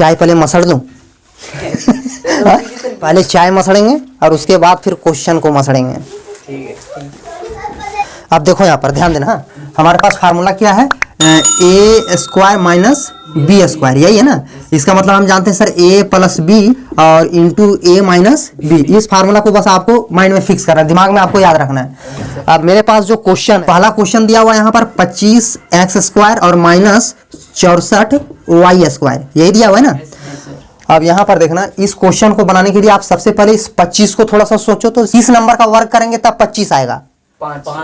चाय पहले मसड़ दूं? पहले चाय मसड़ेंगे और उसके बाद फिर क्वेश्चन को मसड़ेंगे। अब देखो यहाँ पर ध्यान देना। हाँ, हमारे पास फार्मूला क्या है? ए स्क्वायर माइनस बी स्क्वायर, यही है ना। इसका मतलब हम जानते हैं सर ए प्लस बी और इंटू ए माइनस बी। इस फार्मूला को बस आपको माइंड में फिक्स करना है, दिमाग में आपको याद रखना है। अब मेरे पास जो क्वेश्चन, पहला क्वेश्चन दिया हुआ है यहाँ पर 25 एक्स स्क्वायर और माइनस 64 वाई स्क्वायर, यही दिया हुआ है ना। अब यहाँ पर देखना, इस क्वेश्चन को बनाने के लिए आप सबसे पहले इस 25 को थोड़ा सा सोचो। तो इस नंबर का वर्ग करेंगे तब 25 आएगा,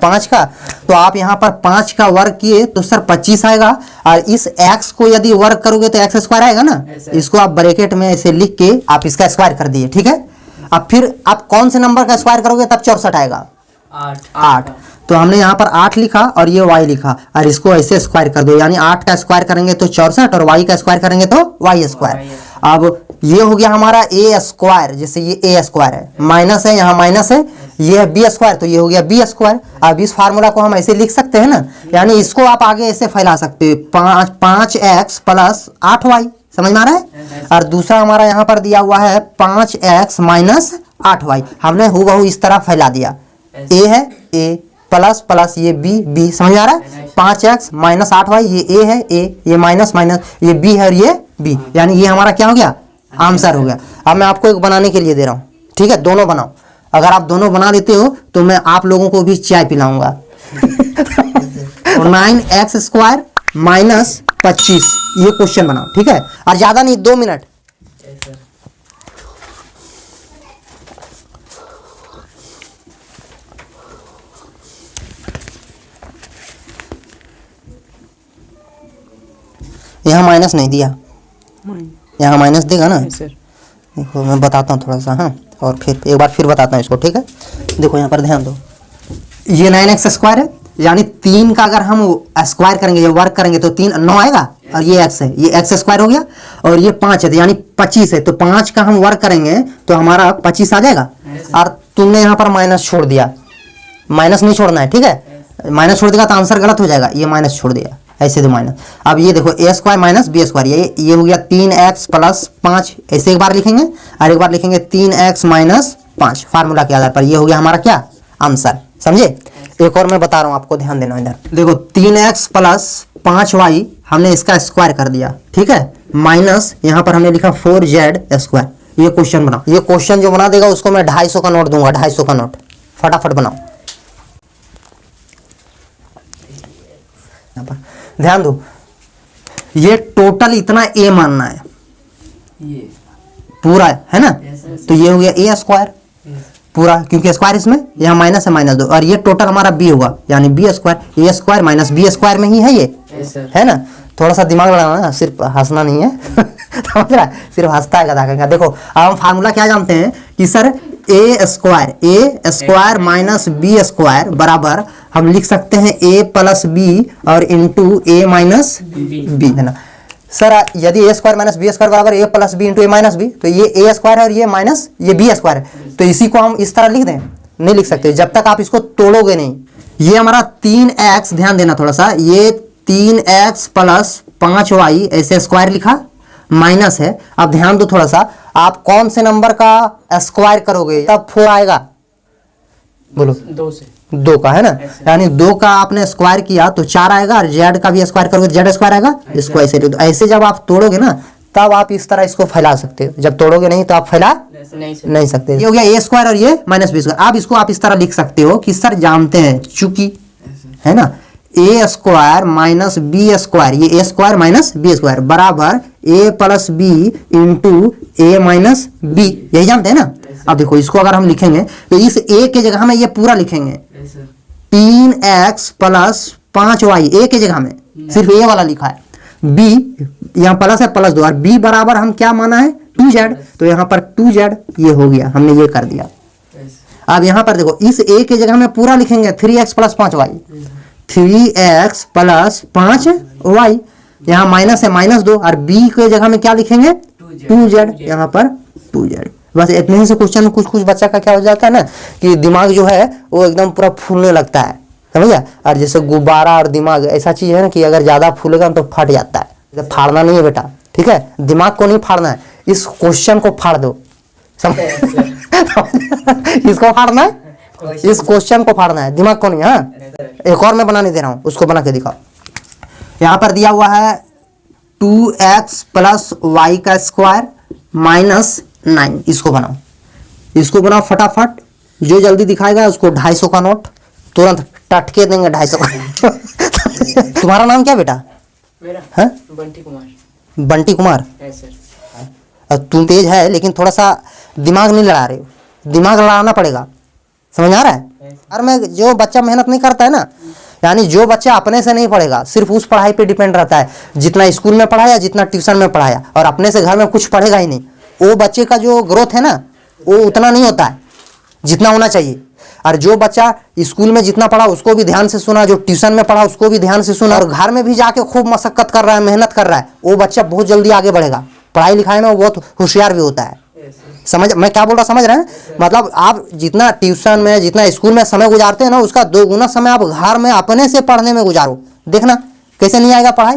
5 का। तो आप यहाँ पर 5 का वर्ग किए तो सर 25 आएगा। और इस x को यदि वर्ग करोगे तो एक्स स्क्वायर आएगा ना। इसको आप ब्रैकेट में ऐसे लिख के आप इसका स्क्वायर कर दिए, ठीक है। अब फिर आप कौन से नंबर का स्क्वायर करोगे तब 64 आएगा? 8। तो हमने यहाँ पर 8 लिखा और ये y लिखा और इसको ऐसे स्क्वायर कर दो, यानी 8 का स्क्वायर करेंगे तो 64 और y का स्क्वायर करेंगे तो y स्क्वायर। अब ये हो गया हमारा ए स्क्वायर, जैसे ये ए स्क्वायर है, माइनस है, यहाँ माइनस है, ये है बी स्क्वायर, तो ये हो गया बी स्क्वायर। अब इस फार्मूला को हम ऐसे लिख सकते हैं ना, यानी इसको आप आगे ऐसे फैला सकते हो, 5x प्लस 8y, समझ में आ रहा है। और दूसरा हमारा यहाँ पर दिया हुआ है 5x माइनस 8y, हमने हूबहू इस तरह फैला दिया। ए है ए प्लस प्लस ये बी, बी, समझ आ रहा है। 5x माइनस 8y, ये ए है ए, ये माइनस माइनस, ये बी है और ये बी, यानी ये हमारा क्या हो गया? आंसर हो गया। अब मैं आपको एक बनाने के लिए दे रहा हूँ, ठीक है, दोनों बनाओ। अगर आप दोनों बना देते हो तो मैं आप लोगों को भी चाय पिलाऊंगा। 9x स्क्वायर माइनस 25, ये क्वेश्चन बनाओ, ठीक है। और ज्यादा नहीं, 2 मिनट। यहाँ माइनस नहीं दिया, यहाँ माइनस देगा ना। देखो मैं बताता हूँ थोड़ा सा, हाँ, और फिर एक बार फिर बताता हूँ इसको, ठीक है। देखो यहाँ पर ध्यान दो, ये 9x स्क्वायर है, यानी 3 का अगर हम स्क्वायर करेंगे, ये वर्ग करेंगे तो 3 9 आएगा, और ये x है, ये x स्क्वायर हो गया, और ये 5 है, यानी 25 है, तो 5 का हम वर्ग करेंगे तो हमारा 25 आ जाएगा। और तुमने यहाँ पर माइनस छोड़ दिया, माइनस नहीं छोड़ना है, ठीक है। माइनस छोड़ देगा तो आंसर गलत हो जाएगा, ये माइनस छोड़ दिया, ऐसे दो माइनस। अब ये देखो ए स्क्वायर माइनस बी स्क्वायर, ये हो गया 3x प्लस 5, ऐसे एक बार लिखेंगे और एक बार लिखेंगे 3x माइनस 5, फार्मूला के आधार पर। ये हो गया हमारा क्या? आंसर, समझे। एक और मैं बता रहा हूँ आपको, ध्यान देना इधर। देखो 3x प्लस 5y हमने इसका स्क्वायर कर दिया, ठीक है, माइनस यहाँ पर हमने लिखा 4z स्क्वायर। ये क्वेश्चन बनाओ। ये क्वेश्चन जो बना देगा उसको मैं 250 का नोट दूंगा, 250 का नोट, फटाफट बनाओ। ध्यान दो, ये टोटल इतना ए मानना है, ये पूरा है ना। तो ये हो गया ए स्क्वायर पूरा, क्योंकि स्क्वायर इसमें, यहाँ माइनस है, माइनस 2, और ये टोटल हमारा बी होगा, यानी बी स्क्वायर। ए स्क्वायर माइनस बी स्क्वायर में ही है ये, है ना। थोड़ा सा दिमाग लगाना है, सिर्फ हंसना नहीं है। समझ रहा है, सिर्फ हंसता है गधा का। देखो अब हम फार्मूला क्या जानते हैं कि सर ए स्क्वायर माइनस बी स्क्वायर बराबर हम लिख सकते हैं ए प्लस बी और इंटू ए माइनस बी, है ना सर। यदि ए स्क्वायर माइनस बी स्क्वायर बराबर ए प्लस बी इंटू ए माइनस बी, तो ये ए स्क्वायर है और ये माइनस ये बी स्क्वायर है, तो इसी को हम इस तरह लिख दें? नहीं लिख सकते, जब तक आप इसको तोड़ोगे नहीं। ये हमारा 3x, ध्यान देना थोड़ा सा, ये 3x प्लस 5y ऐसे स्क्वायर लिखा, माइनस है। अब ध्यान दो थोड़ा सा, आप कौन से नंबर का स्क्वायर करोगे तब 4 आएगा? बोलो 2 का, है ना। यानी 2 का आपने स्क्वायर किया तो 4 आएगा, और z का भी स्क्वायर करोगे तो z स्क्वायर आएगा। इसको ऐसे तो ऐसे जब आप तोड़ोगे ना तब आप इस तरह इसको फैला सकते हो, जब तोड़ोगे नहीं तो आप फैला नहीं सकते। ये हो गया ए स्क्वायर और ये माइनस बी स्क्वायर। अब इसको आप इस तरह लिख सकते हो कि सर जानते हैं, चूंकि है ना, ए स्क्वायर माइनस बी स्क्वायर, ये ए स्क्वायर माइनस बी स्क्वायर बराबर ए प्लस बी इंटू ए माइनस बी, यही जानते हैं ना। अब देखो इसको अगर हम लिखेंगे तो इस ए के जगह में ये पूरा लिखेंगे, 3x प्लस 5y, ए के जगह में सिर्फ ए वाला लिखा है, b यहाँ प्लस है, प्लस 2, और b बराबर हम क्या माना है? 2z, तो यहाँ पर 2z, ये हो गया, हमने ये कर दिया। अब यहाँ पर देखो इस a के जगह में पूरा लिखेंगे 3x plus 5y, 3x plus 5y, यहाँ माइनस है, माइनस 2, और b के जगह में क्या लिखेंगे? 2z, यहाँ पर 2z। बस इतने ही से क्वेश्चन में कुछ बच्चा का क्या हो जाता है ना कि दिमाग जो है वो एकदम पूरा फूलने लगता है, समझिए। और जैसे गुब्बारा और दिमाग ऐसा चीज है ना कि अगर ज्यादा फूलेगा तो फट जाता है, फाड़ना नहीं है बेटा, ठीक। ठीक है, दिमाग को नहीं फाड़ना है, इस क्वेश्चन को फाड़ दो। इसको फाड़ना है, इस क्वेश्चन को फाड़ना है, दिमाग को नहीं। हाँ, एक और मैं बनाने दे रहा हूं, उसको बना के दिखाओ। यहां पर दिया हुआ है 2x प्लस वाई का स्क्वायर माइनस 9। इसको बनाओ, इसको बनाओ फटाफट। जो जल्दी दिखाएगा उसको 250 का नोट तुरंत टटके देंगे, 250 का। तुम्हारा नाम क्या बेटा? मेरा है बंटी कुमार। बंटी कुमार। है सर। तुम तेज है लेकिन थोड़ा सा दिमाग नहीं लड़ा रहे हो, दिमाग लड़ाना पड़ेगा, समझ आ रहा है? और मैं जो बच्चा मेहनत नहीं करता है ना, यानी जो बच्चा अपने से नहीं पढ़ेगा, सिर्फ उस पढ़ाई पे डिपेंड रहता है, जितना स्कूल में पढ़ाया, जितना ट्यूशन में पढ़ाया, और अपने से घर में कुछ पढ़ेगा ही नहीं, वो बच्चे का जो ग्रोथ है ना वो उतना नहीं होता है जितना होना चाहिए। और जो बच्चा स्कूल में जितना पढ़ा उसको भी ध्यान से सुना, जो ट्यूशन में पढ़ा उसको भी ध्यान से सुना, और घर में भी जाके खूब मशक्कत कर रहा है, मेहनत कर रहा है, वो बच्चा बहुत जल्दी आगे बढ़ेगा। पढ़ाई लिखाई में वो बहुत होशियार भी होता है। समझ, मैं क्या बोल रहा समझ रहे हैं? मतलब आप जितना ट्यूशन में, जितना स्कूल में समय गुजारते हैं ना, उसका 2 गुना समय आप घर में अपने से पढ़ने में गुजारो। देखना कैसे नहीं आएगा पढ़ाई।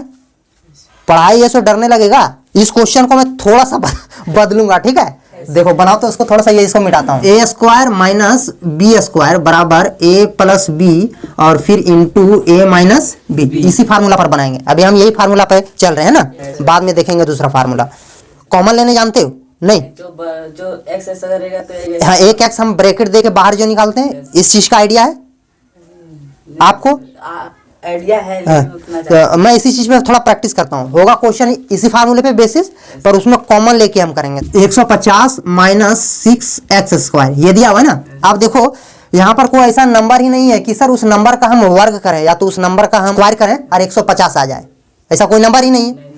पढ़ाई ऐसे डरने लगेगा। इस क्वेश्चन को मैं थोड़ा सा बदलूंगा, ठीक है? देखो बनाओ तो उसको थोड़ा सा, ये इसको मिटाता हूँ। ए स्क्वायर माइनस बी स्क्वायर बराबर ए प्लस बी और फिर इंटू ए माइनस बी। इसी फार्मूला पर बनाएंगे। अभी हम यही फार्मूला पे चल रहे हैं ना, बाद में देखेंगे दूसरा फार्मूला। कॉमन लेने जानते हो? नहीं, जो x ऐसा रहेगा तो हाँ, एक एक्स हम ब्रैकेट दे के बाहर जो निकालते हैं, इस चीज का आइडिया है आपको? आइडिया है तो मैं इसी चीज में थोड़ा प्रैक्टिस करता हूँ। होगा क्वेश्चन इसी फार्मूले पे बेसिस पर, उसमें कॉमन लेके हम करेंगे। 150 माइनस 6x स्क्वायर ये दिया हुआ है ना। आप देखो यहाँ पर कोई ऐसा नंबर ही नहीं है कि सर उस नंबर का हम वर्ग करें या तो उस नंबर का हम स्क्वायर करें और 150 आ जाए, ऐसा कोई नंबर ही नहीं है।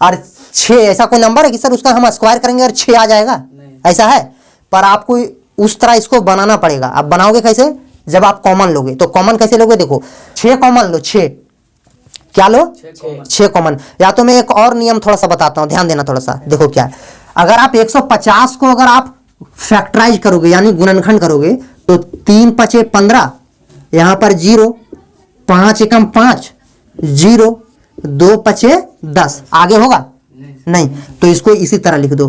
और 6 ऐसा कोई नंबर है कि सर उसका हम स्क्वायर करेंगे और 6 आ जाएगा, ऐसा है? पर आपको उस तरह इसको बनाना पड़ेगा। आप बनाओगे कैसे? जब आप कॉमन लोगे। तो कॉमन कैसे लोगे? देखो 6 कॉमन लो, 6 क्या लो? 6 कॉमन। या तो मैं एक और नियम थोड़ा सा बताता हूं, ध्यान देना थोड़ा सा। देखो क्या है, अगर आप 150 को अगर आप फैक्टराइज करोगे यानी गुणनखंड करोगे तो 3 पचे 15, यहां पर 0, 5 एकम 5, 0, 2 पचे 10, आगे होगा नहीं। तो इसको इसी तरह लिख दो,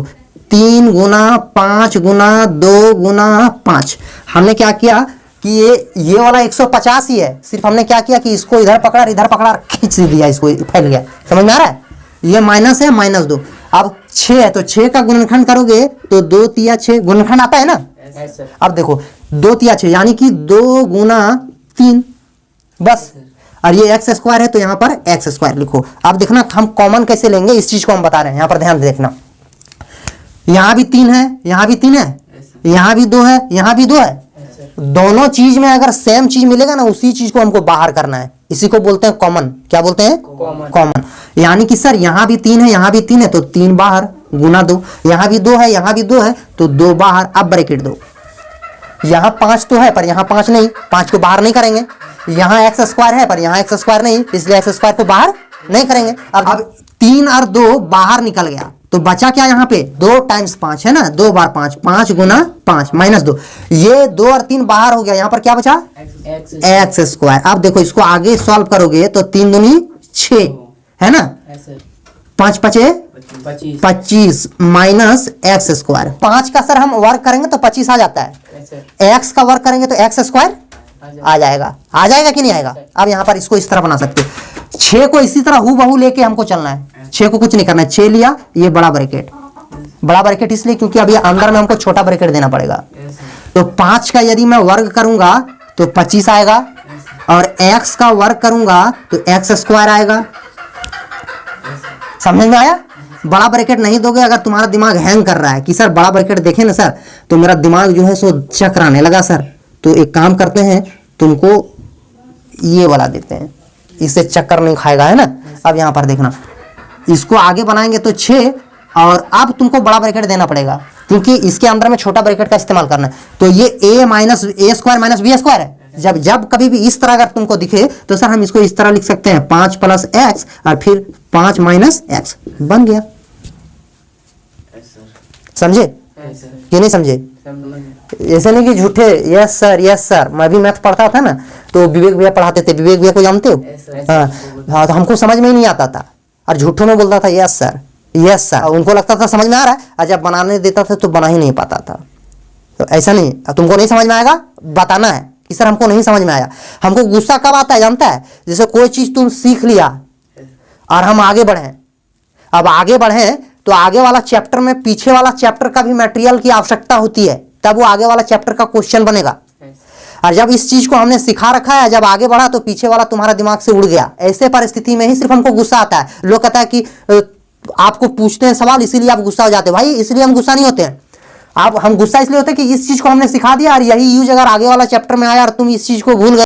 3 गुना 5 गुना 2 गुना 5। हमने क्या किया कि ये वाला 150 ही है, सिर्फ हमने क्या किया कि इसको इधर पकड़ा इधर पकड़ा खींच दिया, इसको फैल गया। समझ में आ रहा है? ये माइनस है, -2। अब 6 है तो 6 का गुणनखंड करोगे तो 2 तिया 6 गुणनखंड आता है ना। अब देखो 2 तिया 6 यानी कि 2 गुना 3 बस। और ये एक्स स्क्वायर है तो यहाँ पर एक्स स्क्वायर लिखो। अब देखना हम कॉमन कैसे लेंगे, इस चीज को हम बता रहे हैं। यहाँ पर ध्यान से देखना, यहाँ भी 3 है, यहाँ भी 3 है, यहाँ भी 2 है, यहाँ भी 2 है। दोनों चीज में अगर सेम चीज मिलेगा ना, उसी चीज को हमको बाहर करना है। इसी को बोलते हैं कॉमन। क्या बोलते हैं? कॉमन। यानी कि सर यहाँ भी 3 है, यहाँ भी 3 है तो 3 बाहर गुना 2, यहाँ भी 2 है, यहाँ भी 2 है तो 2 बाहर। अब ब्रैकेट दो, यहाँ 5 तो है पर यहाँ 5 नहीं, 5 को बाहर नहीं करेंगे। यहाँ एक्स स्क्वायर है पर यहाँ एक्स स्क्वायर नहीं, इसलिए एक्स स्क्वायर को बाहर नहीं करेंगे। अब 3 और 2 बाहर निकल गया तो बचा क्या यहाँ पे? 2 टाइम्स 5 है ना, 2 बार 5, 5 गुना 5 -2। ये 2 और 3 बाहर हो गया, यहाँ पर क्या बचा? X square. अब देखो इसको आगे सॉल्व करोगे तो 3 दूनी 6 है ना, 5 पचे 25 माइनस एक्स स्क्वायर। 5 का सर हम वर्ग करेंगे तो 25 आ जाता है, एक्स का वर्ग करेंगे तो एक्स स्क्वायर आ जाएगा। आ जाएगा कि नहीं आएगा? अब यहाँ पर इसको इस तरह बना सकते, 6 को इसी तरह हूबहू लेके हमको चलना है। 6 को कुछ नहीं करना है, 6 लिया, ये बड़ा ब्रैकेट, बड़ा ब्रैकेट इसलिए क्योंकि अभी अंदर में हमको छोटा ब्रैकेट देना पड़ेगा। तो 5 का यदि मैं वर्ग करूंगा तो 25 आएगा, और x का वर्ग करूंगा तो एक्स स्क्वायर आएगा। समझ में आया? बड़ा ब्रैकेट नहीं दोगे अगर तुम्हारा दिमाग हैंग कर रहा है कि सर बड़ा ब्रैकेट देखे ना सर तो मेरा दिमाग जो है सो चकराने लगा सर, तो एक काम करते हैं, तुमको ये वाला देते हैं, इससे चक्कर नहीं खाएगा, है ना। अब यहाँ पर देखना, इसको आगे बनाएंगे तो 6, और अब तुमको बड़ा ब्रैकेट देना पड़ेगा क्योंकि इसके अंदर में छोटा ब्रैकेट का इस्तेमाल करना है। तो ये a minus a square minus b square है। जब कभी भी इस तरह अगर तुमको दिखे तो सर हम इसको इस तरह लिख सकते हैं, 5 प्लस एक्स और फिर 5 माइनस एक्स, बन गया। समझे कि नहीं समझे? ऐसे नहीं कि झूठे यस सर। मैं भी मैथ पढ़ता था ना तो विवेक भैया पढ़ाते थे, विवेक भैया को जानते हो? हाँ, तो हमको समझ में ही नहीं आता था और झूठों में बोलता था यस सर। यस सर, उनको लगता था समझ में आ रहा है, और जब बनाने देता था तो बना ही नहीं पाता था। तो ऐसा नहीं, तुमको नहीं समझ में आएगा, बताना है कि सर हमको नहीं समझ में आया। हमको गुस्सा कब आता है जानता है? जैसे कोई चीज तुम सीख लिया और हम आगे बढ़े, अब आगे बढ़े तो आगे वाला चैप्टर में पीछे वाला चैप्टर का भी मटेरियल की आवश्यकता होती है, तब वो आगे वाला चैप्टर का क्वेश्चन बनेगा। और जब इस चीज को हमने सिखा रखा है, जब आगे बढ़ा तो पीछे वाला तुम्हारा दिमाग से उड़ गया। ऐसे परिस्थिति में ही सिर्फ हमको गुस्सा आता है। लोग कहता है कि आपको पूछते हैं सवाल इसीलिए आप गुस्सा हो जाते हैं। भाई इसलिए हम गुस्सा नहीं होते हैं, हम गुस्सा इसलिए होते हैं कि इस चीज को हमने सिखा दिया और यही यूज अगर आगे वाला चैप्टर में आया और तुम इस चीज को भूल गए